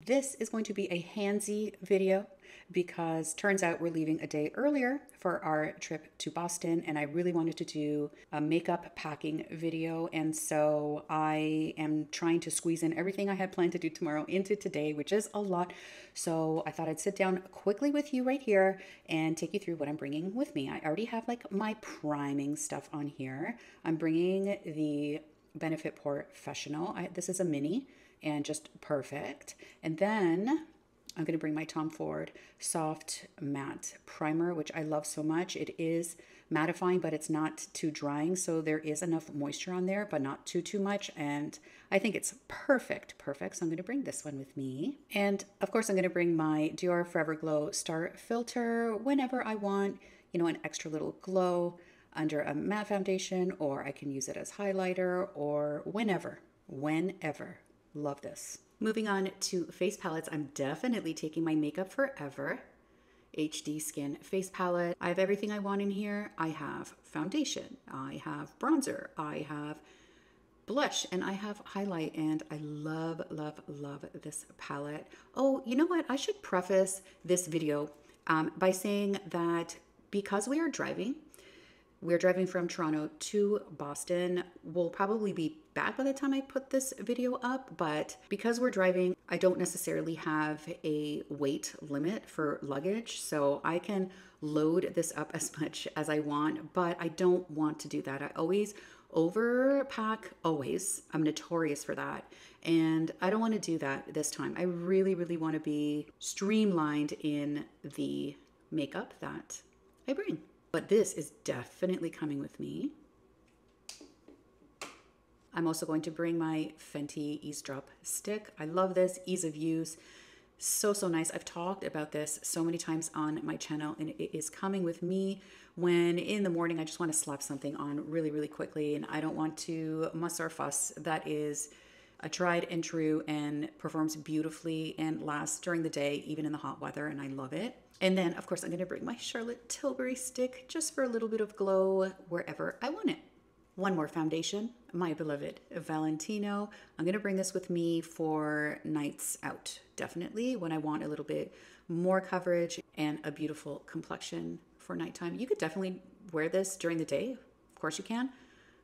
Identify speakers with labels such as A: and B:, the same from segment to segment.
A: This is going to be a handsy video because turns out we're leaving a day earlier for our trip to Boston, and I really wanted to do a makeup packing video, and so I am trying to squeeze in everything I had planned to do tomorrow into today, which is a lot. So I thought I'd sit down quickly with you right here and take you through what I'm bringing with me. I already have like my priming stuff on here. I'm bringing the Benefit Professional. This is a mini and just perfect. And then I'm going to bring my Tom Ford Soft Matte Primer, which I love so much. It is mattifying, but it's not too drying. So there is enough moisture on there, but not too much. And I think it's perfect. So I'm going to bring this one with me. And of course, I'm going to bring my Dior Forever Glow Star Filter whenever I want, you know, an extra little glow under a matte foundation, or I can use it as highlighter, or whenever. Love this. Moving on to face palettes, I'm definitely taking my Makeup Forever HD Skin face palette. I have everything I want in here. I have foundation, I have bronzer, I have blush, and I have highlight, and I love this palette. Oh, you know what? I should preface this video by saying that because we're driving from Toronto to Boston. We'll probably be back by the time I put this video up, but because we're driving, I don't necessarily have a weight limit for luggage, so I can load this up as much as I want, but I don't want to do that. I always overpack, always. I'm notorious for that, and I don't want to do that this time. I really want to be streamlined in the makeup that I bring. But this is definitely coming with me. I'm also going to bring my Fenty Ease Drop Stick. I love this, ease of use. So nice. I've talked about this so many times on my channel, and it is coming with me when in the morning I just want to slap something on really quickly, and I don't want to muss or fuss. That is a tried and true and performs beautifully and lasts during the day, even in the hot weather, and I love it. And then, of course, I'm going to bring my Charlotte Tilbury stick just for a little bit of glow wherever I want it. One more foundation, my beloved Valentino. I'm going to bring this with me for nights out, definitely, when I want a little bit more coverage and a beautiful complexion for nighttime. You could definitely wear this during the day. Of course you can,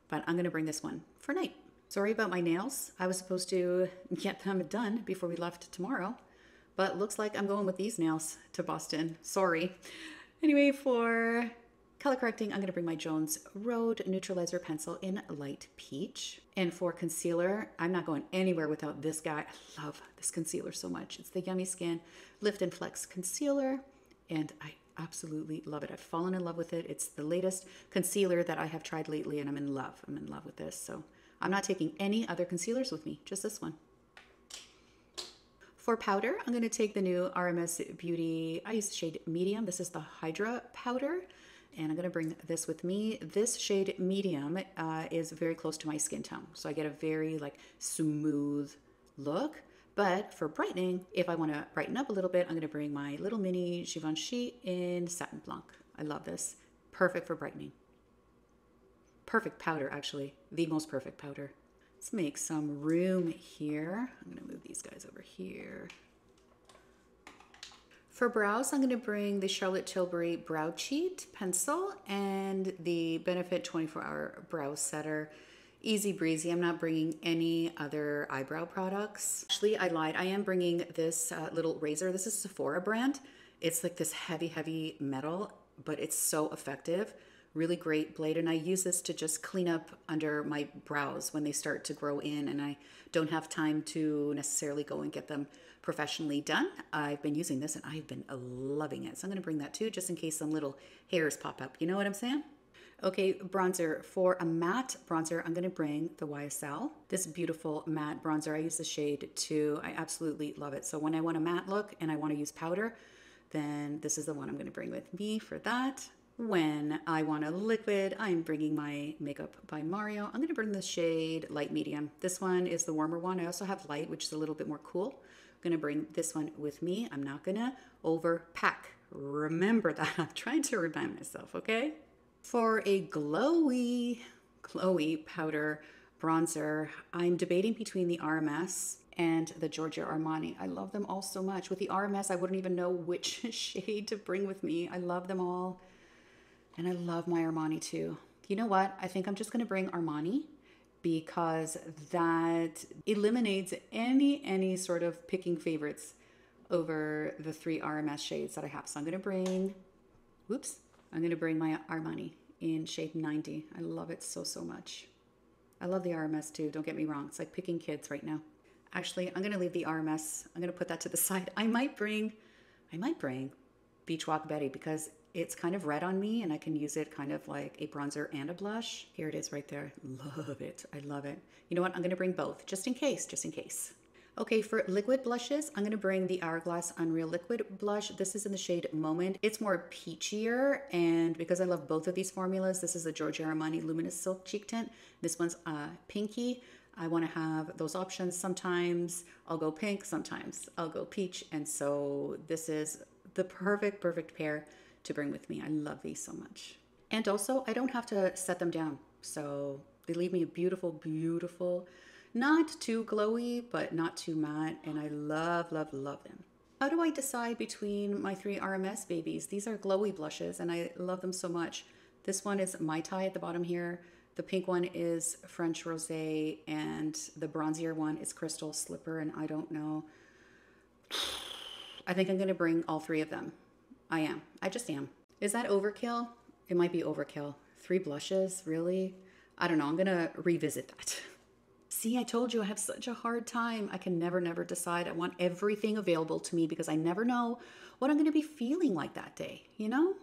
A: but I'm going to bring this one for night. Sorry about my nails. I was supposed to get them done before we left tomorrow, but looks like I'm going with these nails to Boston. Sorry. Anyway, for color correcting, I'm going to bring my Jones Road Neutralizer Pencil in Light Peach. And for concealer, I'm not going anywhere without this guy. I love this concealer so much. It's the Yummy Skin Lift and Flex Concealer, and I absolutely love it. I've fallen in love with it. It's the latest concealer that I have tried lately, and I'm in love. I'm in love with this. So I'm not taking any other concealers with me, just this one. For powder, I'm going to take the new RMS Beauty. I use the shade Medium. This is the Hydra powder, and I'm going to bring this with me. This shade Medium is very close to my skin tone, so I get a very like smooth look. But for brightening, if I want to brighten up a little bit, I'm going to bring my little mini Givenchy in Satin Blanc. I love this. Perfect for brightening. Perfect powder, actually. The most perfect powder. Let's make some room here. I'm going to move these guys over here. For brows, I'm going to bring the Charlotte Tilbury Brow Cheat Pencil and the Benefit 24-Hour Brow Setter. Easy breezy. I'm not bringing any other eyebrow products. Actually, I lied. I am bringing this little razor. This is Sephora brand. It's like this heavy metal, but it's so effective. Really great blade, and I use this to just clean up under my brows when they start to grow in and I don't have time to necessarily go and get them professionally done. I've been using this and I've been loving it. So I'm going to bring that too, just in case some little hairs pop up. You know what I'm saying? Okay, bronzer. For a matte bronzer, I'm going to bring the YSL. This beautiful matte bronzer. I use the shade 2. I absolutely love it. So when I want a matte look and I want to use powder, then this is the one I'm going to bring with me for that. When I want a liquid, I'm bringing my Makeup by Mario. I'm going to bring the shade Light Medium. This one is the warmer one. I also have Light, which is a little bit more cool. I'm going to bring this one with me. I'm not going to overpack. Remember that. I'm trying to remind myself, okay? For a glowy powder bronzer, I'm debating between the RMS and the Giorgio Armani. I love them all so much. With the RMS, I wouldn't even know which shade to bring with me. I love them all. And I love my Armani too. You know what? I think I'm just going to bring Armani because that eliminates any sort of picking favorites over the 3 RMS shades that I have. So I'm going to bring, I'm going to bring my Armani in shade 90. I love it so, so much. I love the RMS too. Don't get me wrong. It's like picking kids right now. Actually, I'm going to leave the RMS. I'm going to put that to the side. I might bring Beach Walk Betty because it's kind of red on me and I can use it kind of like a bronzer and a blush. Here it is right there. Love it. I love it. You know what? I'm going to bring both just in case, Okay, for liquid blushes, I'm going to bring the Hourglass Unreal Liquid Blush. This is in the shade Moment. It's more peachier, and because I love both of these formulas, this is the Giorgio Armani Luminous Silk Cheek Tint. This one's pinky. I want to have those options. Sometimes I'll go pink, sometimes I'll go peach, and so this is the perfect pair to bring with me. I love these so much. And also, I don't have to set them down, so they leave me a beautiful, not too glowy, but not too matte, and I love them. How do I decide between my 3 RMS babies? These are glowy blushes, and I love them so much. This one is Mai Tai at the bottom here. The pink one is French Rosé, and the bronzier one is Crystal Slipper, and I don't know. I think I'm going to bring all 3 of them. I just am. Is that overkill? It might be overkill. 3 blushes, really? I don't know. I'm going to revisit that. See, I told you I have such a hard time. I can never decide. I want everything available to me because I never know what I'm going to be feeling like that day, you know?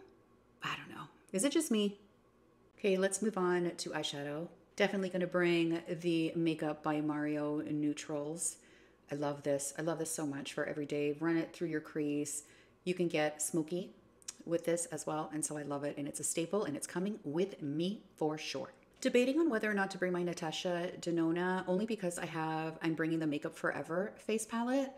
A: I don't know. Is it just me? Okay, let's move on to eyeshadow. Definitely going to bring the Makeup by Mario Neutrals. I love this. I love this so much for every day. Run it through your crease. You can get smoky with this as well, and so I love it, and it's a staple, and it's coming with me for sure. Debating on whether or not to bring my Natasha Denona, only because I'm bringing the Makeup Forever face palette.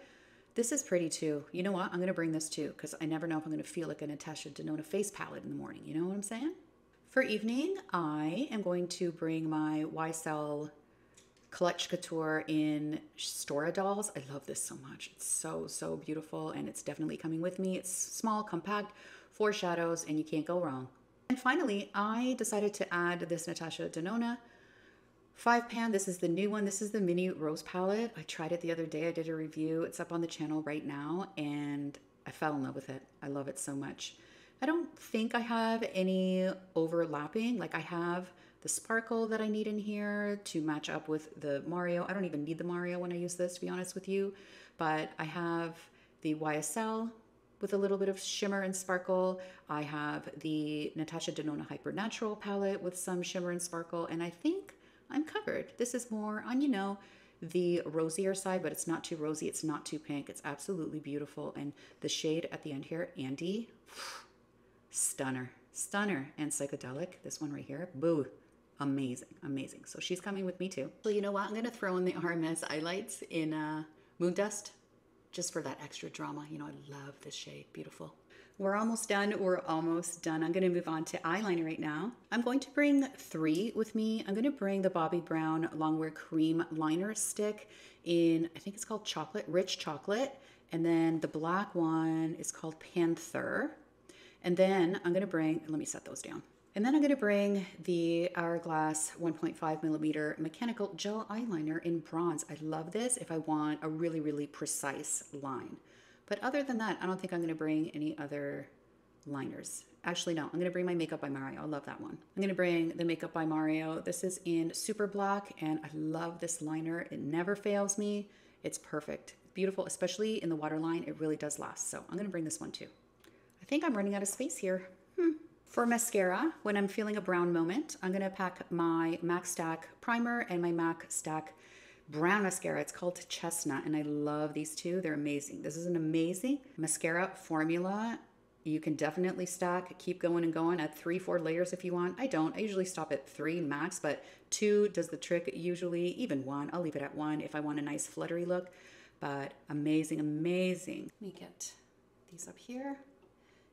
A: This is pretty too. You know what? I'm going to bring this too because I never know if I'm going to feel like a Natasha Denona face palette in the morning. You know what I'm saying? For evening, I am going to bring my YSL Clutch Couture in Stora Dolls. I love this so much. It's so beautiful, and it's definitely coming with me. It's small, compact, 4 shadows, and you can't go wrong. And finally, I decided to add this Natasha Denona 5-pan. This is the new one. This is the mini rose palette. I tried it the other day. I did a review. It's up on the channel right now, and I fell in love with it. I love it so much. I don't think I have any overlapping. Like I have the sparkle that I need in here to match up with the Mario. I don't even need the Mario when I use this, to be honest with you. But I have the YSL with a little bit of shimmer and sparkle. I have the Natasha Denona Hyper Natural palette with some shimmer and sparkle, and I think I'm covered. This is more on, you know, the rosier side, but it's not too rosy, it's not too pink. It's absolutely beautiful. And the shade at the end here, Andy, stunner and psychedelic. This one right here, boo, amazing. So she's coming with me too. So you know what? I'm gonna throw in the RMS highlights in Moon Dust, just for that extra drama. You know, I love this shade, beautiful. We're almost done. I'm gonna move on to eyeliner right now. I'm going to bring 3 with me. I'm gonna bring the Bobbi Brown Longwear Cream Liner Stick in, I think it's called Rich Chocolate. And then the black one is called Panther. And then I'm gonna bring, let me set those down. And then I'm gonna bring the Hourglass 1.5 millimeter mechanical gel eyeliner in bronze. I love this if I want a really precise line. But other than that, I don't think I'm gonna bring any other liners. Actually, no, I'm gonna bring my Makeup by Mario. I love that one. I'm gonna bring the Makeup by Mario. This is in Super Black, and I love this liner. It never fails me. It's perfect. Beautiful, especially in the waterline. It really does last. So I'm gonna bring this one too. I think I'm running out of space here. For mascara, when I'm feeling a brown moment, I'm gonna pack my MAC Stack primer and my MAC Stack brown mascara. It's called Chestnut, and I love these two. They're amazing. This is an amazing mascara formula. You can definitely stack, keep going and going at 3-4 layers if you want. I don't. I usually stop at 3 max, but 2 does the trick usually. Even 1. I'll leave it at 1 if I want a nice fluttery look. But amazing. Let me get these up here.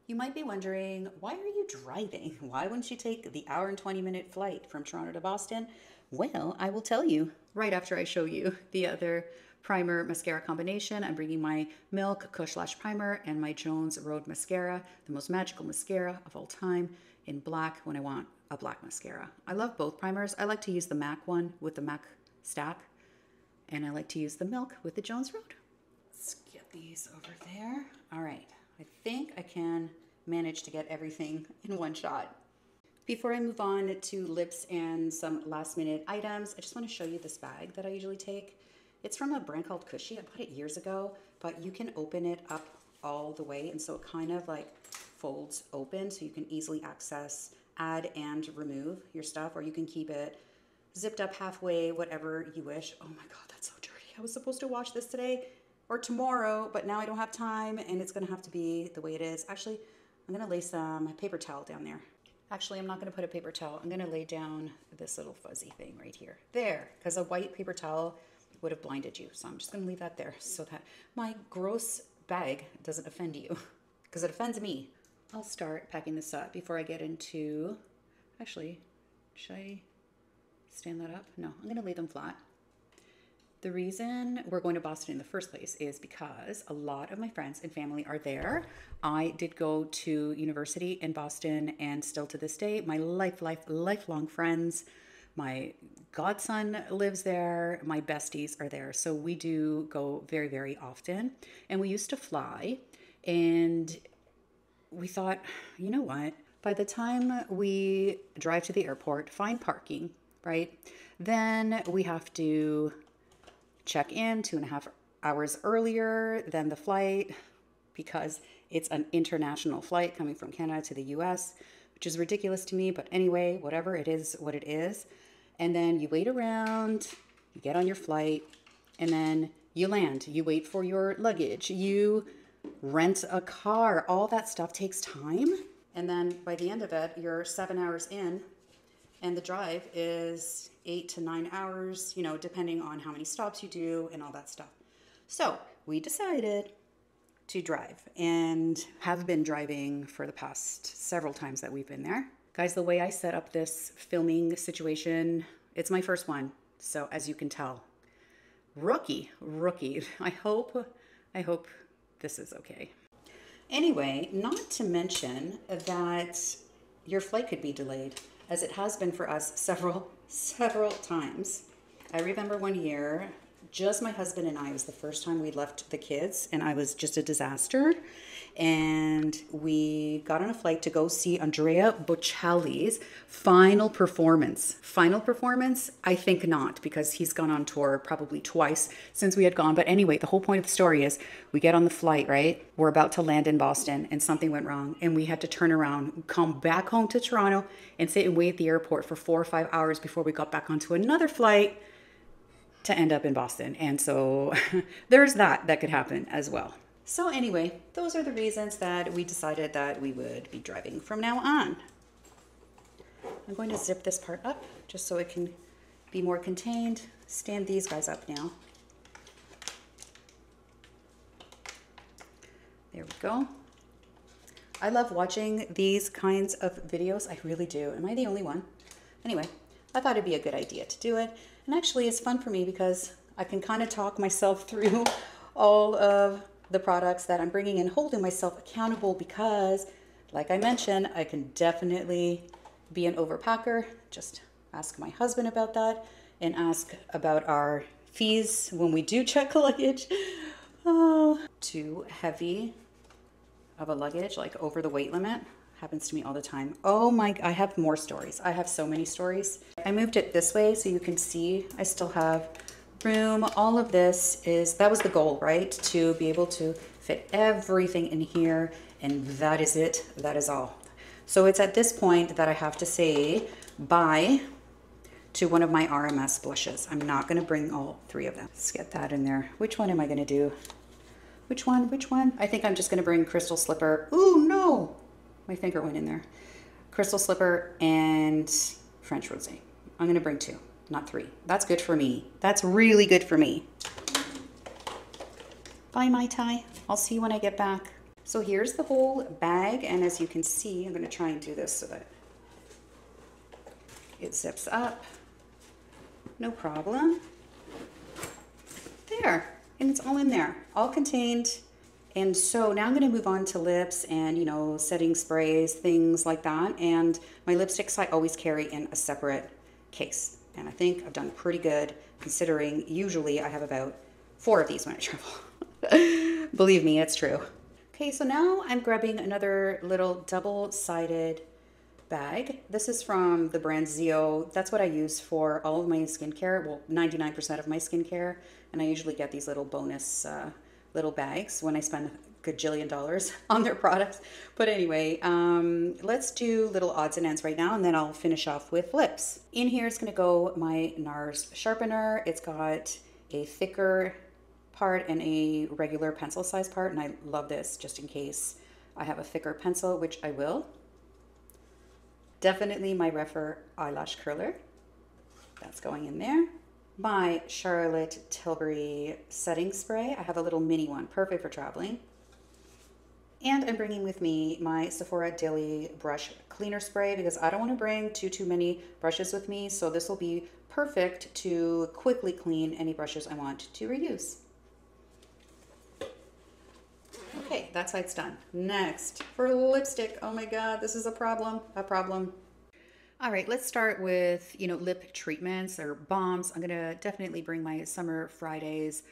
A: You might be wondering, why are you driving? Why wouldn't you take the hour and 20-minute flight from Toronto to Boston? Well, I will tell you right after I show you the other primer mascara combination. I'm bringing my Milk Kush Lash Primer and my Jones Road Mascara, the most magical mascara of all time, in black when I want a black mascara. I love both primers. I like to use the MAC one with the MAC stack, and I like to use the Milk with the Jones Road. Let's get these over there. All right, I think I can manage to get everything in one shot. Before I move on to lips and some last minute items, I just want to show you this bag that I usually take. It's from a brand called Cushy. I bought it years ago, but you can open it up all the way, and so it kind of like folds open so you can easily access, add and remove your stuff, or you can keep it zipped up halfway, whatever you wish. Oh my God, that's so dirty. I was supposed to wash this today or tomorrow, but now I don't have time, and it's gonna have to be the way it is. Actually, I'm gonna lay some paper towel down there. Actually, I'm not gonna put a paper towel. I'm gonna lay down this little fuzzy thing right here. There, because a white paper towel would have blinded you. So I'm just gonna leave that there so that my gross bag doesn't offend you, because it offends me. I'll start packing this up before I get into, actually, should I stand that up? No, I'm gonna lay them flat. The reason we're going to Boston in the first place is because a lot of my friends and family are there. I did go to university in Boston, and still to this day, my lifelong friends, my godson lives there, my besties are there. So we do go very, very often. And we used to fly, and we thought, you know what? By the time we drive to the airport, find parking, right? Then we have to check in 2.5 hours earlier than the flight, because it's an international flight coming from Canada to the US, which is ridiculous to me. But anyway, whatever, it is what it is. And then you wait around, you get on your flight, and then you land. You wait for your luggage. You rent a car. All that stuff takes time. And then by the end of it, you're 7 hours in, and the drive is 8 to 9 hours, you know, depending on how many stops you do and all that stuff. So we decided to drive, and have been driving for the past several times that we've been there. Guys, the way I set up this filming situation, it's my first one. So as you can tell, rookie. I hope this is okay. Anyway, not to mention that your flight could be delayed, as it has been for us several times. I remember one year, just my husband and I, it was the first time we left the kids, and I was just a disaster. And we got on a flight to go see Andrea Bocelli's final performance. Final performance? I think not, because he's gone on tour probably twice since we had gone. But anyway, the whole point of the story is we get on the flight, right? We're about to land in Boston, and something went wrong, and we had to turn around, come back home to Toronto, and sit and wait at the airport for 4 or 5 hours before we got back onto another flight to end up in Boston. And so there's that could happen as well. So anyway, those are the reasons that we decided that we would be driving from now on. I'm going to zip this part up just so it can be more contained. Stand these guys up now. There we go. I love watching these kinds of videos. I really do. Am I the only one? Anyway, I thought it'd be a good idea to do it. And actually it's fun for me because I can kind of talk myself through all of the products that I'm bringing and holding myself accountable, because like I mentioned, I can definitely be an overpacker. Just ask my husband about that, and ask about our fees when we do check luggage. Oh, too heavy of a luggage, like over the weight limit, happens to me all the time. Oh my, I have more stories. I have so many stories. I moved it this way so you can see I still have room. All of this that was the goal, right? To be able to fit everything in here, and that is it. That is all. So it's at this point that I have to say bye to one of my RMS blushes. I'm not going to bring all 3 of them. Let's get that in there. Which one am I going to do? Which one? I think I'm just going to bring Crystal Slipper. Ooh, no! My finger went in there. Crystal Slipper and French Rosé. I'm going to bring 2. Not 3. That's good for me. That's really good for me. Bye, Mai Tai. I'll see you when I get back. So here's the whole bag, and as you can see, I'm going to try and do this so that it zips up. No problem. there. And it's all in there, all contained. And so now I'm going to move on to lips and, you know, setting sprays, things like that. And my lipsticks I always carry in a separate case. And I think I've done pretty good considering usually I have about 4 of these when I travel. Believe me, it's true. Okay, so now I'm grabbing another little double-sided bag. This is from the brand Zio. That's what I use for all of my skincare, well, 99% of my skincare. And I usually get these little bonus little bags when I spend a gajillion dollars on their products. But anyway, let's do little odds and ends right now, and then I'll finish off with lips. In here is gonna go my NARS sharpener. It's got a thicker part and a regular pencil size part, and I love this just in case I have a thicker pencil, which I will. Definitely my Refer eyelash curler. That's going in there. My Charlotte Tilbury setting spray. I have a little mini one, perfect for traveling. And I'm bringing with me my Sephora Daily Brush Cleaner Spray because I don't want to bring too many brushes with me. So this will be perfect to quickly clean any brushes I want to reuse. Okay, that side's done. Next, for lipstick. Oh my God, this is a problem. All right, let's start with, you know, lip treatments or balms. I'm gonna definitely bring my Summer Fridays.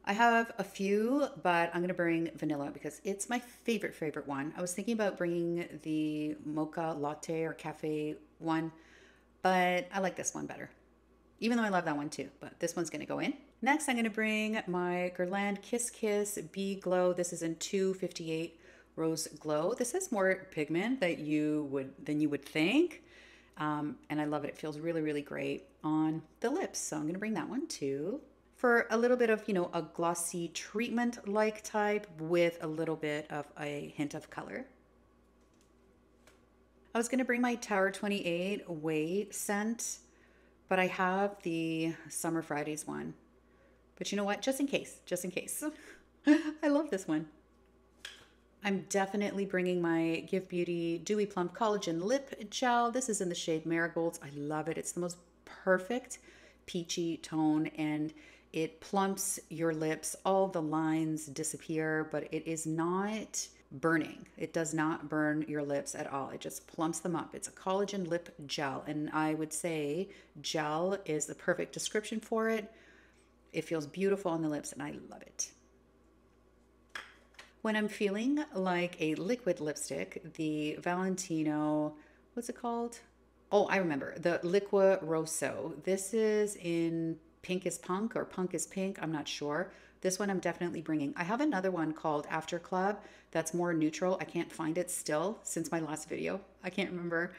A: I have a few, but I'm gonna bring vanilla because it's my favorite one. I was thinking about bringing the mocha latte or cafe one, but I like this one better. Even though I love that one too, but this one's gonna go in. Next, I'm gonna bring my Guerlain Kiss Kiss Bee Glow. This is in 258 Rose Glow. This has more pigment than you would think. And I love it. It feels really great on the lips. So I'm going to bring that one too. For a little bit of, you know, a glossy treatment-like type with a little bit of a hint of color. I was going to bring my Tower 28 Way scent, but I have the Summer Fridays one. But you know what? Just in case. I love this one. I'm definitely bringing my Give Beauty Dewy Plump Collagen Lip Gel. This is in the shade Marigolds. I love it. It's the most perfect peachy tone and it plumps your lips. All the lines disappear, but it is not burning. It does not burn your lips at all. It just plumps them up. It's a collagen lip gel, and I would say gel is the perfect description for it. It feels beautiful on the lips, and I love it. When I'm feeling like a liquid lipstick, the Valentino, what's it called? Oh, I remember, the Liqua Rosso. This is in Pink is Punk or Punk is Pink, I'm not sure. This one I'm definitely bringing. I have another one called After Club that's more neutral. I can't find it still since my last video. I can't remember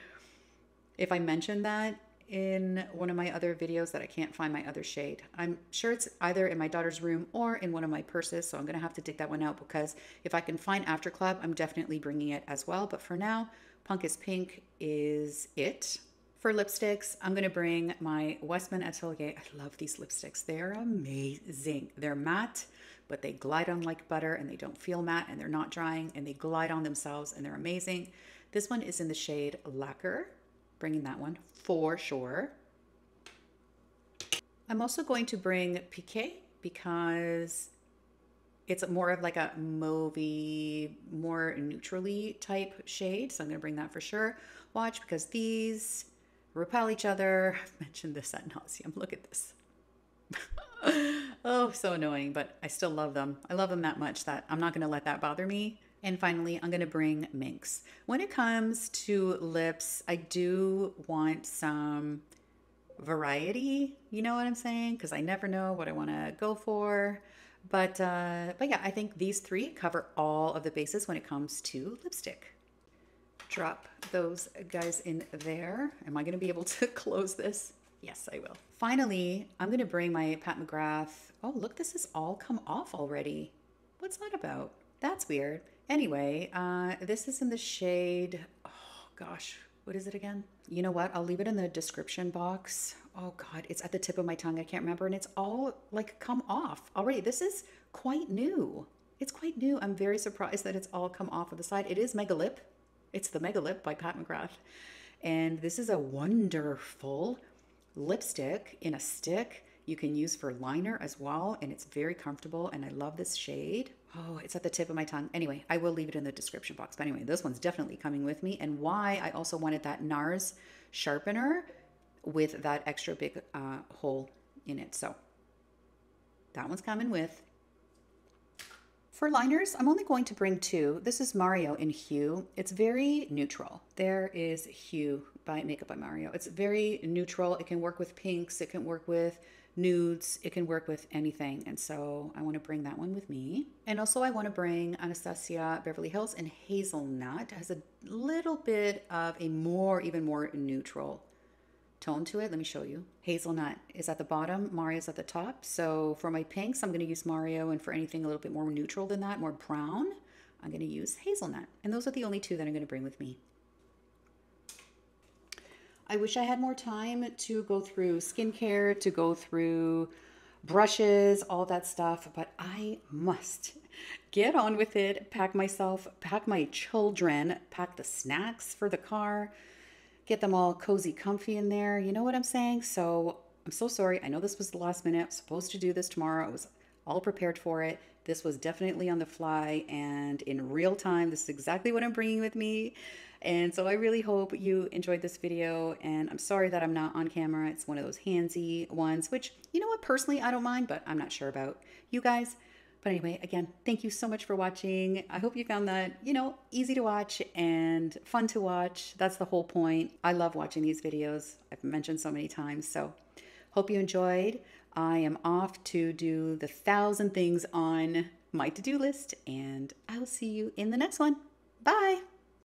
A: if I mentioned that in one of my other videos that I can't find my other shade. I'm sure it's either in my daughter's room or in one of my purses, so I'm gonna have to dig that one out because if I can find After Club, I'm definitely bringing it as well. But for now, Punk is Pink is it. For lipsticks, I'm gonna bring my Westman Atelier. I love these lipsticks. They're amazing. They're matte, but they glide on like butter and they don't feel matte and they're not drying and they glide on themselves and they're amazing. This one is in the shade Lacquer. Bringing that one for sure. I'm also going to bring Piqué because it's more of like a mauvey, more neutrally type shade. So I'm gonna bring that for sure. Watch because these repel each other. I've mentioned this ad nauseum. Look at this. Oh, so annoying, but I still love them. I love them that much that I'm not gonna let that bother me. And finally, I'm going to bring minks. When it comes to lips, I do want some variety. You know what I'm saying? Because I never know what I want to go for. But yeah, I think these three cover all of the bases when it comes to lipstick. Drop those guys in there. Am I going to be able to close this? Yes, I will. Finally, I'm going to bring my Pat McGrath. Oh, look, this has all come off already. What's that about? That's weird. Anyway, this is in the shade, oh gosh, what is it again? You know what? I'll leave it in the description box. Oh God, it's at the tip of my tongue. I can't remember. And it's all like come off already. This is quite new. It's quite new. I'm very surprised that it's all come off of the side. It is Mega Lip. It's the Mega Lip by Pat McGrath. And this is a wonderful lipstick in a stick. you can use for liner as well, and it's very comfortable, and I love this shade. Oh, it's at the tip of my tongue. Anyway, I will leave it in the description box. But anyway, this one's definitely coming with me, and why I also wanted that NARS sharpener with that extra big hole in it. So that one's coming with. For liners, I'm only going to bring two. This is Mario in Hue. It's very neutral. There is Hue by Makeup by Mario. It's very neutral. It can work with pinks. It can work with nudes. It can work with anything. And so I want to bring that one with me. And also I want to bring Anastasia Beverly Hills in Hazelnut. It has a little bit of a even more neutral tone to it. Let me show you. Hazelnut is at the bottom, Mario's at the top. So for my pinks, I'm going to use Mario, and for anything a little bit more neutral than that, more brown, I'm going to use Hazelnut. And those are the only two that I'm going to bring with me. I wish I had more time to go through skincare, to go through brushes, all that stuff, but I must get on with it, pack myself, pack my children, pack the snacks for the car, get them all cozy, comfy in there. You know what I'm saying? So I'm so sorry. I know this was the last minute. I'm supposed to do this tomorrow. I was all prepared for it. This was definitely on the fly and in real time. This is exactly what I'm bringing with me. And so I really hope you enjoyed this video, and I'm sorry that I'm not on camera. It's one of those handsy ones, which, you know what, personally, I don't mind, but I'm not sure about you guys. But anyway, again, thank you so much for watching. I hope you found that, you know, easy to watch and fun to watch. That's the whole point. I love watching these videos. I've mentioned so many times. So hope you enjoyed. I am off to do the 1,000 things on my to-do list, and I'll see you in the next one. Bye.